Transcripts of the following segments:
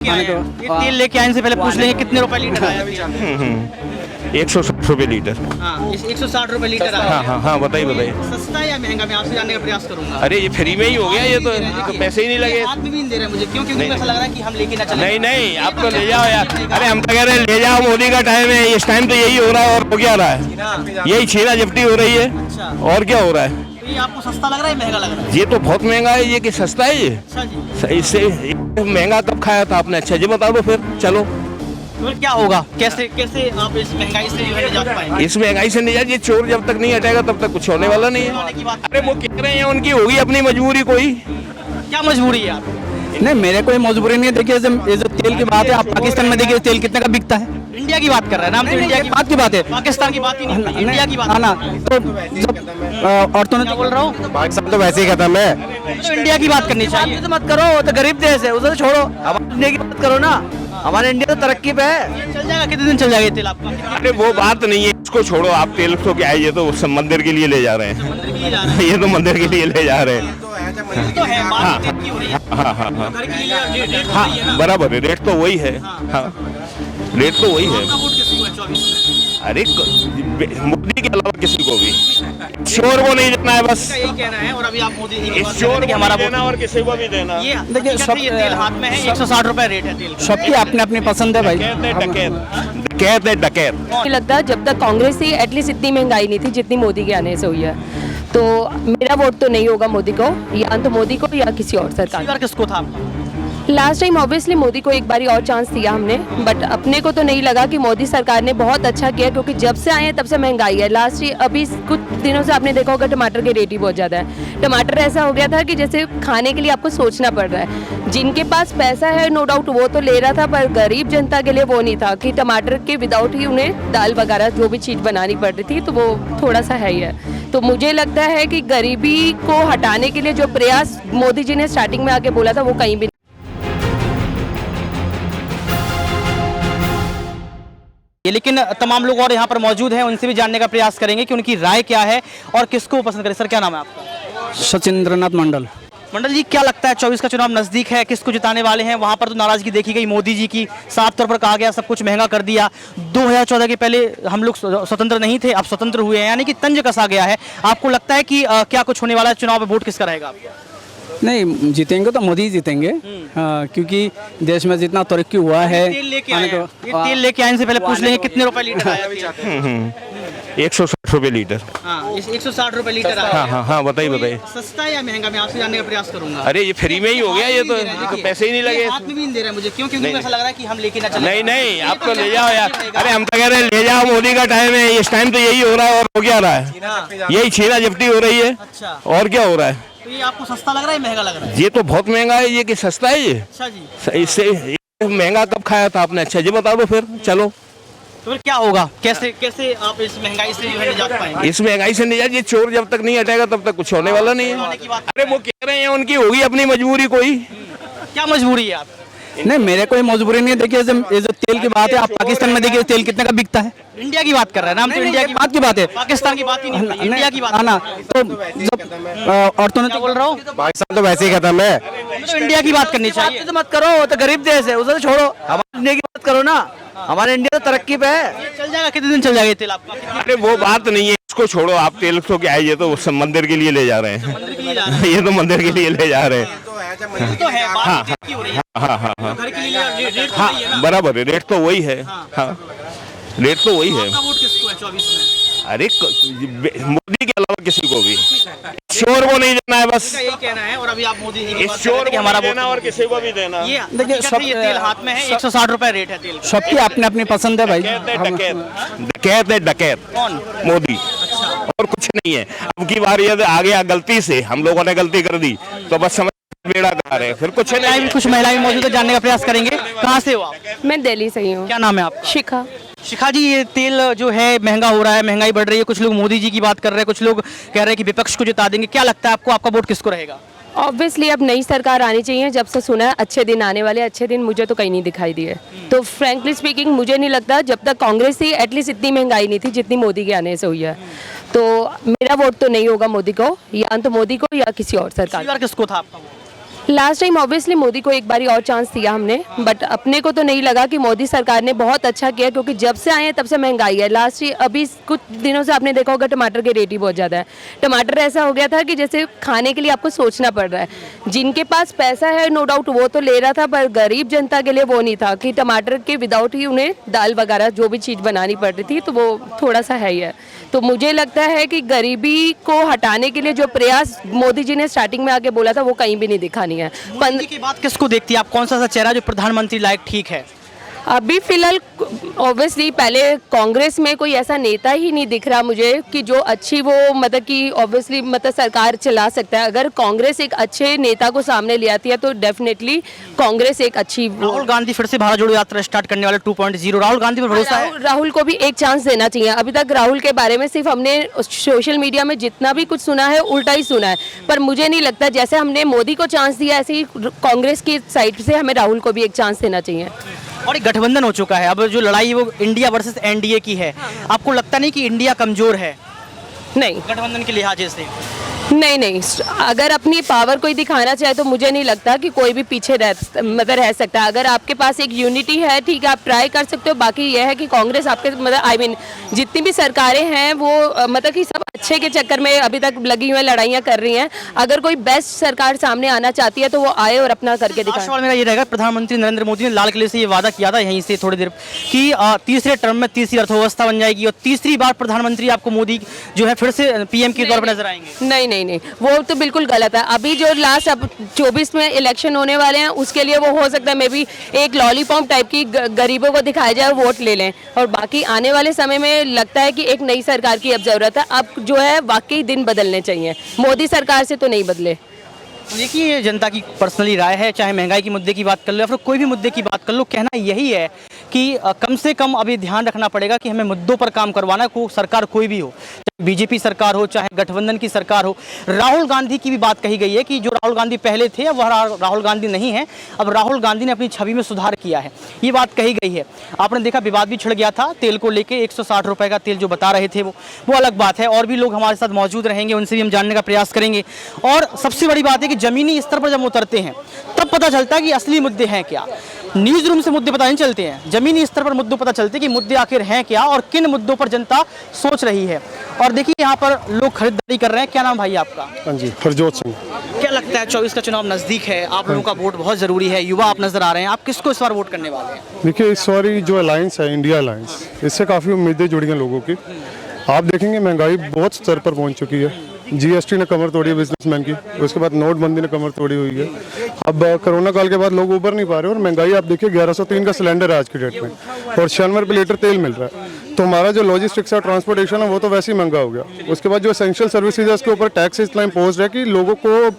क्या है? ये तेल लेके आने से पहले पूछ लेंगे कितने रुपए लीटर आया अभी? 160 रुपये लीटर। हाँ, 160 रुपए लीटर आया। हाँ हाँ हाँ, बताइए बताइए। सस्ता है या महंगा? मैं आपसे जानने का प्रयास करूंगा। अरे ये फ्री में ही हो गया, ये तो पैसे ही नहीं लगे। हाथ में भी नहीं दे रहे मुझे, क्यों? क्योंकि ऐसा लग रहा है कि हम लेके ना चले। नहीं नहीं, आप तो ले जाओ यार। अरे हम तो कह रहे हैं ले जाओ, मोदी का टाइम है, इस टाइम तो यही हो रहा है। और हो क्या रहा है? यही छीना झपटी हो रही है, अच्छा, और क्या हो रहा है? तो ये आपको सस्ता लग रहा है महंगा लग रहा है? ये तो बहुत महंगा है, ये कि सस्ता है ये? अच्छा जी, इससे महंगा कब खाया था आपने? अच्छा जी बता दो फिर, चलो। तो क्या होगा? कैसे कैसे आप इस महंगाई से जो है निजात पाएंगे? इस महंगाई से नहीं, ये चोर जब तक नहीं हटेगा तब तक कुछ होने वाला नहीं है। होने की बात। अरे वो कह रहे हैं उनकी होगी अपनी मजबूरी कोई। क्या मजबूरी है आप? नहीं, मेरे कोई मजबूरी नहीं है। देखिए ये जो तेल की बात है, आप पाकिस्तान में देखिए तेल कितने का बिकता है। इंडिया की बात कर रहे हैं ना हम, तो इंडिया की बात की बात है, पाकिस्तान की बात ही नहीं, इंडिया की बात। हाँ ना। तो जब औरतों ने क्या बोल रहा हूँ? पाकिस्तान तो वैसे ही खत्म है। तो इंडिया की बात करनी चाहिए। तो मत करो, वो तो गरीब देश है, उसे तो छोड़ो। हमारे इंडिया की बात करो ना, हमारे इंडिया तो तरक्की पे है। चल जाएगा, कितने दिन चल जाएगा ये तेल आपका? अरे वो बात नहीं है, इसको छोड़ो आप। तेल तो क्या है, ये तो सब मंदिर के लिए ले जा रहे हैं। मंदिर के लिए जा रहे हैं। ये तो मंदिर के लिए ले जा रहे हैं। तो है, बात तेल की हो रही है। हाँ हाँ हाँ घर के लिए रेट हो हाँ, रही है ना? बराबर है, रेट तो वही है। हाँ, रेट तो वही है। आपका वोट किसको है 24 में? अरे मोदी के अलावा किसी को भी, चोर को नहीं देना है बस। इसका यही कहना है। और अभी आप मोदी जी की इस बात कर रहे चोर हैं कि को हमारा नहीं वोट देना और किसी को भी देना। ये देखिए, हकीकत है, ये तेल हाथ में है, 160 रुपए रेट है तेल का। सबकी अपनी अपनी पसंद है भाई। डकैत है डकैत, डकैत है डकैत। मुझे लगता है जब तक कांग्रेस थी एटलीस्ट इतनी महंगाई नहीं थी जितनी मोदी के आने से हुई है। तो मेरा वोट तो नहीं होगा मोदी को, या तो मोदी को या किसी और सरकार इस बार किसको था आपका? लास्ट टाइम ऑब्वियसली मोदी को एक बारी और चांस दिया हमने, बट अपने को तो नहीं लगा कि मोदी सरकार ने बहुत अच्छा किया, क्योंकि जब से आए हैं तब से महंगाई है। लास्ट अभी कुछ दिनों से आपने देखा होगा टमाटर के रेट ही बहुत ज़्यादा है। टमाटर ऐसा हो गया था कि जैसे खाने के लिए आपको सोचना पड़ रहा है। जिनके पास पैसा है नो डाउट वो तो ले रहा था, पर गरीब जनता के लिए वो नहीं था कि टमाटर के विदाउट ही उन्हें दाल वगैरह जो भी चीज़ बनानी पड़ रही थी, तो वो थोड़ा सा है ही है। तो मुझे लगता है कि गरीबी को हटाने के लिए जो प्रयास मोदी जी ने स्टार्टिंग में आके बोला था वो कहीं भी ये लेकिन तमाम लोग और यहाँ पर मौजूद हैं, उनसे भी जानने का प्रयास करेंगे कि उनकी राय क्या है और किसको पसंद करें। सर क्या नाम है आपका? सचिंद्रनाथ मंडल। मंडल जी, क्या लगता है 24 का चुनाव नजदीक है, किसको जिताने वाले हैं? वहां पर तो नाराजगी देखी गई मोदी जी की, साफ तौर पर कहा गया सब कुछ महंगा कर दिया। 2014 के पहले हम लोग स्वतंत्र नहीं थे, अब स्वतंत्र हुए हैं, यानी कि तंज कसा गया है। आपको लगता है कि क्या कुछ होने वाला है? चुनाव में वोट किसका रहेगा आपका? नहीं, जीतेंगे तो मोदी ही जीतेंगे। हाँ, क्योंकि देश में जितना तरक्की हुआ है। तेल लेके आए हैं। ये तेल लेके आने से पहले पूछ लेंगे कितने रुपए लीटर आया अभी? 160 रुपये लीटर। हाँ, 160 रुपए लीटर आया। हाँ हाँ हाँ, बताइए बताइए। सस्ता है या महंगा? मैं आपसे जानने का प्रयास करूंगा। अरे ये फ्री में ही हो गया, ये तो पैसे ही नहीं लगे। हाथ में भी नहीं दे रहे मुझे, क्यों? क्योंकि ऐसा लग रहा है कि हम लेके ना चले। नहीं नहीं, आप तो ले जाओ यार। अरे हम तो कह रहे हैं ले जाओ, मोदी का टाइम है, इस टाइम तो यही हो रहा है। और हो क्या रहा है? यही छीना झपटी हो रही है, अच्छा, और क्या हो रहा है? तो ये आपको सस्ता लग रहा है महंगा लग रहा है? ये तो बहुत महंगा है, ये कि सस्ता है ये? अच्छा जी, इससे महंगा कब खाया था आपने? अच्छा जी बता दो फिर, चलो। तो फिर क्या होगा? कैसे कैसे आप इस महंगाई से जो है निजात पाएंगे? इस महंगाई से नहीं, ये चोर जब तक नहीं हटेगा तब तक कुछ होने वाला नहीं है। होने की बात। अरे वो कह रहे हैं उनकी होगी अपनी मजबूरी कोई। क्या मजबूरी है आप? नहीं, मेरे कोई मजबूरी नहीं है। देखिए ये जो तेल की बात है, आप पाकिस्तान में देखिए तेल कितने का बिकता है। इंडिया की बात कर रहे हैं ना हम, तो इंडिया की बात की बात है, पाकिस्तान की बात ही नहीं, इंडिया की बात। हाँ ना। तो जब औरतों ने क्या बोल रहा हूँ? पाकिस्तान तो वैसे ही खत्म है। तो इंडिया की बात करनी चाहिए। तो मत करो, वो तो गरीब देश है, उसे तो छोड़ो। हमारे इंडिया की बात करो ना, हमारे इंडिया तो तरक्की पे है। चल जाएगा, कितने दिन चल जाएगा ये तेल आपका? अरे वो बात नहीं है, इसको छोड़ो आप। तेल तो क्या है, ये तो सब मंदिर के लिए ले जा रहे हैं। मंदिर के लिए जा रहे हैं। ये तो मंदिर के लिए ले जा रहे हैं। तो है, बात तेल की हो रही है। हाँ हाँ हाँ घर के लिए रेट हो हाँ, रही है ना? बराबर है, रेट तो वही है। हाँ, रेट तो वही है। आपका वोट किसको है 24 में? अरे मोदी के अलावा किसी को भी, चोर को नहीं देना है बस। इसका यही कहना है। और अभी आप मोदी जी की इस बात कर चोर रहे थे कि को हमारा नहीं देना वोट और किसी को भी देना। ये देखिए, हकीकत है, ये तेल हाथ में है, 160 रुपए रेट है तेल का। सबकी अपनी अपनी पसंद है भाई। डकैत है डकैत, डकैत है डकैत। कौन? मोदी। और कुछ नहीं है। अब की बार ये आ गया, गलती से हम लोगों ने गलती कर दी, तो बस समझ बेड़ा कर है, फिर कुछ नहीं। कुछ महिलाएं भी मौजूद है, जानने का प्रयास करेंगे। कहाँ से हो आप? मैं दिल्ली से ही हूँ। क्या नाम है आपका? शिखा। शिखा जी, ये तेल जो है महंगा हो रहा है, महंगाई बढ़ रही है, कुछ लोग मोदी जी की बात कर रहे हैं, कुछ लोग कह रहे हैं कि विपक्ष को जिता देंगे। क्या लगता है आपको, आपका वोट किसको रहेगा? ऑब्वियसली अब नई सरकार आनी चाहिए। जब से सुना है अच्छे दिन आने वाले, अच्छे दिन मुझे तो कहीं नहीं दिखाई दिए। तो फ्रैंकली स्पीकिंग मुझे नहीं लगता जब तक कांग्रेस थी एटलीस्ट इतनी महंगाई नहीं थी जितनी मोदी के आने से हुई है। तो मेरा वोट तो नहीं होगा मोदी को, या तो मोदी को या किसी और सरकार। इस बार किसको था आपका vote? Last time obviously Modi को एक बारी और चांस दिया हमने, बट अपने को तो नहीं लगा कि मोदी सरकार ने बहुत अच्छा किया, क्योंकि जब से आए हैं तब से महंगाई है। लास्ट अभी कुछ दिनों से आपने देखा होगा टमाटर के रेट ही बहुत ज़्यादा है। टमाटर ऐसा हो गया था कि जैसे खाने के लिए आपको सोचना पड़ रहा है। जिनके पास पैसा है नो डाउट वो तो ले रहा था, पर गरीब जनता के लिए वो नहीं था कि टमाटर के विदाउट ही उन्हें दाल वगैरह जो भी चीज़ बनानी पड़ रही थी, तो वो थोड़ा सा है ही है। तो मुझे लगता है कि गरीबी को हटाने के लिए जो प्रयास मोदी जी ने स्टार्टिंग में आके बोला था वो कहीं भी नहीं दिखा नहीं है। मोदी की बात किसको देखती है आप? कौन सा ऐसा चेहरा जो प्रधानमंत्री लायक ठीक है? अभी फिलहाल ऑब्वियसली पहले कांग्रेस में कोई ऐसा नेता ही नहीं दिख रहा मुझे कि जो अच्छी वो मतलब कि ऑब्वियसली मतलब सरकार चला सकता है। अगर कांग्रेस एक अच्छे नेता को सामने ले आती है तो डेफिनेटली कांग्रेस एक अच्छी। राहुल गांधी फिर से भारत जोड़ो यात्रा स्टार्ट करने वाले 2.0, राहुल गांधी पर भरोसा है? राहुल को भी एक चांस देना चाहिए। अभी तक राहुल के बारे में सिर्फ हमने सोशल मीडिया में जितना भी कुछ सुना है उल्टा ही सुना है, पर मुझे नहीं लगता जैसे हमने मोदी को चांस दिया ऐसे ही कांग्रेस की साइड से हमें राहुल को भी एक चांस देना चाहिए। और एक गठबंधन हो चुका है, अब जो लड़ाई वो इंडिया वर्सेस एनडीए की है। आपको लगता नहीं कि इंडिया कमजोर है नहीं, गठबंधन के लिहाज से? नहीं, अगर अपनी पावर कोई दिखाना चाहे तो मुझे नहीं लगता कि कोई भी पीछे रह सकता है। अगर आपके पास एक यूनिटी है ठीक है, आप ट्राई कर सकते हो। बाकी यह है कि कांग्रेस आपके मतलब जितनी भी सरकारें हैं वो मतलब कि सब अच्छे के चक्कर में अभी तक लगी हुई लड़ाइयाँ कर रही हैं। अगर कोई बेस्ट सरकार सामने आना चाहती है तो वो आए और अपना करके दिखाए। सवाल मेरा ये रहेगा, प्रधानमंत्री नरेंद्र मोदी ने लाल किले से ये वादा किया था यहीं से थोड़ी देर कि तीसरे टर्म में तीसरी अर्थव्यवस्था बन जाएगी और तीसरी बार प्रधानमंत्री आपको मोदी जो है फिर से पीएम के तौर पर नजर आएंगे। नहीं, वो तो बिल्कुल गलत है। अभी जो लास्ट अब 24 में इलेक्शन होने वाले हैं उसके लिए वो हो सकता है मे बी एक लॉलीपॉप टाइप की गरीबों को दिखाया जाए, वोट ले लें। और बाकी आने वाले समय में लगता है कि एक नई सरकार की अब जरूरत है। अब जो है वाकई दिन बदलने चाहिए, मोदी सरकार से तो नहीं बदले। देखिए, जनता की पर्सनली राय है, चाहे महंगाई के मुद्दे की बात कर लो या फिर कोई भी मुद्दे की बात कर लो, कहना यही है कि कम से कम अभी ध्यान रखना पड़ेगा कि हमें मुद्दों पर काम करवाना को सरकार कोई भी हो, चाहे बीजेपी सरकार हो चाहे गठबंधन की सरकार हो। राहुल गांधी की भी बात कही गई है कि जो राहुल गांधी पहले थे अब वह राहुल गांधी नहीं है, अब राहुल गांधी ने अपनी छवि में सुधार किया है, ये बात कही गई है। आपने देखा विवाद भी छिड़ गया था तेल को लेकर, 160 रुपये का तेल जो बता रहे थे वो अलग बात है। और भी लोग हमारे साथ मौजूद रहेंगे, उनसे भी हम जानने का प्रयास करेंगे। और सबसे बड़ी बात है कि ज़मीनी स्तर पर जब उतरते हैं तब पता चलता है कि असली मुद्दे हैं क्या। न्यूज़ रूम से मुद्दे पता नहीं चलते हैं, ज़मीनी स्तर पर मुद्दों पता चलते हैं कि मुद्दे आखिर हैं क्या और किन मुद्दों पर जनता सोच रही है। और देखिए यहाँ पर लोग खरीदारी कर रहे हैं। क्या नाम भाई आपका? हाँ जी, हरजोत सिंह। क्या लगता है 24 का चुनाव नज़दीक है, आप लोगों का वोट बहुत ज़रूरी है, युवा आप नज़र आ रहे हैं, आप किसको इस बार वोट करने वाले हैं? देखिए, इस बार जो अलायंस है, इंडिया अलायंस, इससे काफ़ी उम्मीदें जुड़ी हैं लोगों की। आप देखेंगे महंगाई बहुत स्तर पर पहुंच चुकी है। जीएसटी ने कमर तोड़ी है बिजनेसमैन की, उसके बाद नोटबंदी ने कमर तोड़ी हुई है। अब कोरोना काल के बाद लोग उबर नहीं पा रहे और महंगाई आप देखिए 1103 का सिलेंडर है आज की डेट में और 96 रुपये लीटर तेल मिल रहा है। तो हमारा जो लॉजिस्टिक्स है, ट्रांसपोर्टेशन है, वो तो वैसे ही महंगा हो गया। उसके बाद जो एसेंशियल सर्विसेज है उसके ऊपर टैक्स इतना इम्पोज है कि लोगों को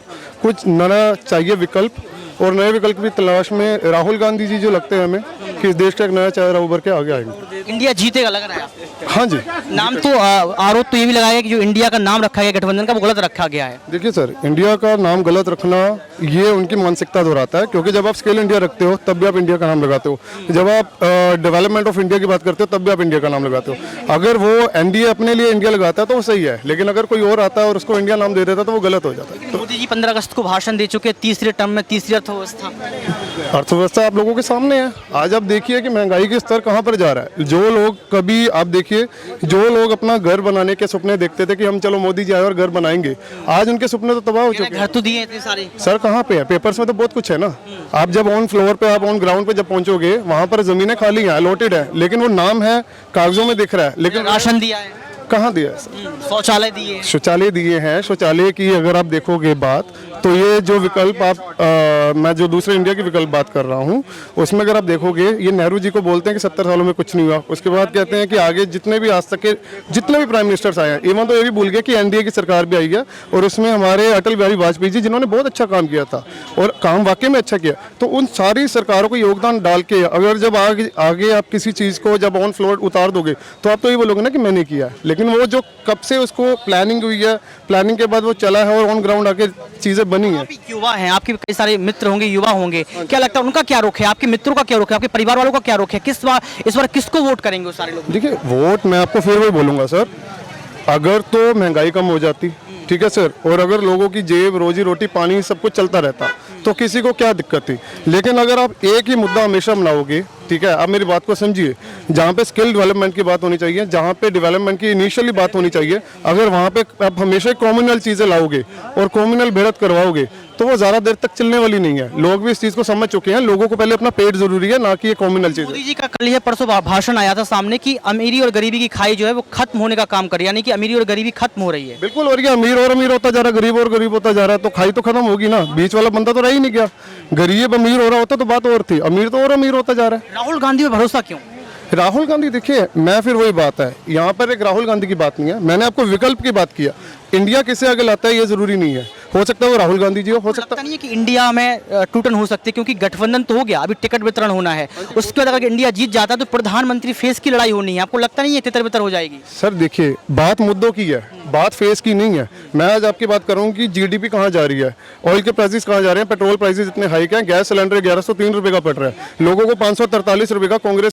कुछ नया चाहिए विकल्प, और नए विकल्प की तलाश में राहुल गांधी जी जो लगते हैं हमें कि इस देश का एक नया चेहरा उभर के आगे आएंगे। इंडिया जीतेगा लग रहा है आपको? हाँ जी। नाम तो आरोप तो ये भी लगाया कि जो इंडिया का नाम रखा गया गठबंधन का वो गलत रखा गया है। देखिए सर, इंडिया का नाम गलत रखना ये उनकी मानसिकता दोहराता है, क्योंकि जब आप स्केल इंडिया रखते हो तब भी आप इंडिया का नाम लगाते हो, जब आप डेवलपमेंट ऑफ इंडिया की बात करते हो तब भी आप इंडिया का नाम लगाते हो। अगर वो एनडीए अपने लिए इंडिया लगाता है तो वो सही है, लेकिन अगर कोई और आता है और उसको इंडिया नाम दे देता है तो वो गलत हो जाता है। मोदी जी 15 अगस्त को भाषण दे चुके, तीसरे टर्म में तीसरी अर्थव्यवस्था आप लोगों के सामने है। आज आप देखिए कि महंगाई के स्तर कहाँ पर जा रहा है। जो लोग कभी आप देखिए, जो लोग अपना घर बनाने के सपने देखते थे कि हम चलो मोदी जी आए और घर बनाएंगे, आज उनके सपने तो तबाह हो चुके हैं। घर तो दिए इतने सारे सर, कहाँ पे है? पेपर्स में तो बहुत कुछ है ना। आप जब ऑन फ्लोर पे, आप ऑन ग्राउंड पे जब पहुंचोगे वहां पर जमीनें खाली हैं, अलॉटेड है, लेकिन वो नाम है कागजों में दिख रहा है, लेकिन राशन दिया है, कहाँ दिया है? शौचालय दिए, शौचालय दिए हैं। शौचालय की अगर आप देखोगे बात, तो ये जो विकल्प आप मैं जो दूसरे इंडिया की विकल्प बात कर रहा हूँ उसमें अगर आप देखोगे, ये नेहरू जी को बोलते हैं कि 70 सालों में कुछ नहीं हुआ। उसके बाद कहते हैं कि आगे जितने भी आज तक के जितने भी प्राइम मिनिस्टर्स आए हैं, इवन तो ये भी भूल गए कि एनडीए की सरकार भी आई है और उसमें हमारे अटल बिहारी वाजपेयी जी जिन्होंने बहुत अच्छा काम किया था और काम वाकई में अच्छा किया। तो उन सारी सरकारों को योगदान डाल के अगर जब आगे आप किसी चीज़ को जब ऑन फ्लोर उतार दोगे तो आप तो ये बोलोगे ना कि मैंने किया है, लेकिन वो जो कब से उसको प्लानिंग हुई है, प्लानिंग के बाद वो चला है और ऑन ग्राउंड आके चीज़ें बनी है। युवा हैं, आपके कई सारे मित्र होंगे, युवा होंगे, क्या लगता है उनका क्या रुख है, आपके मित्रों का क्या रुख है, आपके परिवार वालों का क्या रुख है, किस बार इस बार किसको वोट करेंगे वो सारे लोग? देखिए, वोट मैं आपको फिर वही बोलूँगा सर, अगर तो महंगाई कम हो जाती, ठीक है सर, और अगर लोगों की जेब, रोजी रोटी, पानी सब कुछ चलता रहता, तो किसी को क्या दिक्कत थी। लेकिन अगर आप एक ही मुद्दा हमेशा बनाओगे, ठीक है, आप मेरी बात को समझिए, जहाँ पे स्किल डेवलपमेंट की बात होनी चाहिए, जहाँ पे डेवलपमेंट की इनिशियली बात होनी चाहिए, अगर वहाँ पे आप हमेशा कॉम्युनल चीज़ें लाओगे और कॉम्युनल भिड़त करवाओगे तो वो ज़्यादा देर तक चलने वाली नहीं है। लोग भी इस चीज़ को समझ चुके हैं, लोगों को पहले अपना पेट जरूरी है, ना कि ये कॉम्युनल चीज़। मोदी जी का कल या परसों भाषण आया था सामने कि अमीरी और गरीबी की खाई जो है वो खत्म होने का काम कर रही है, यानी कि अमीरी और गरीबी खत्म हो रही है। बिल्कुल, और ये अमीर और अमीर होता जा रहा है, गरीब और गरीब होता जा रहा है, तो खाई तो खत्म होगी ना। बीच वाला बंदा तो रह ही नहीं गया। गरीब अमीर हो रहा होता तो बात और थी, अमीर तो और अमीर होता जा रहा है। राहुल गांधी पे भरोसा क्यों? राहुल गांधी, देखिए मैं फिर वही बात है, यहाँ पर एक राहुल गांधी की बात नहीं है, मैंने आपको विकल्प की बात किया। इंडिया किसे आगे लाता है ये जरूरी नहीं है, हो सकता है वो राहुल गांधी जी हो सकता लगता नहीं है कि इंडिया में टूटन हो सकती है, क्योंकि गठबंधन तो हो गया, अभी टिकट वितरण होना है, उसके बाद अगर इंडिया जीत जाता है तो प्रधानमंत्री फेस की लड़ाई होनी है। आपको लगता नहीं है तितर बितर हो जाएगी? सर देखिए, बात मुद्दों की है, बात फेस की नहीं है। मैं आज आपकी बात कर रहा हूँ कि जीडीपी कहाँ जा रही है, ऑयल के प्राइसेस कहाँ जा रहे हैं, पेट्रोल प्राइसेस इतने हाइक हैं, गैस सिलेंडर 1103 रुपये का पड़ रहा है, लोगों को 543 रुपये का कांग्रेस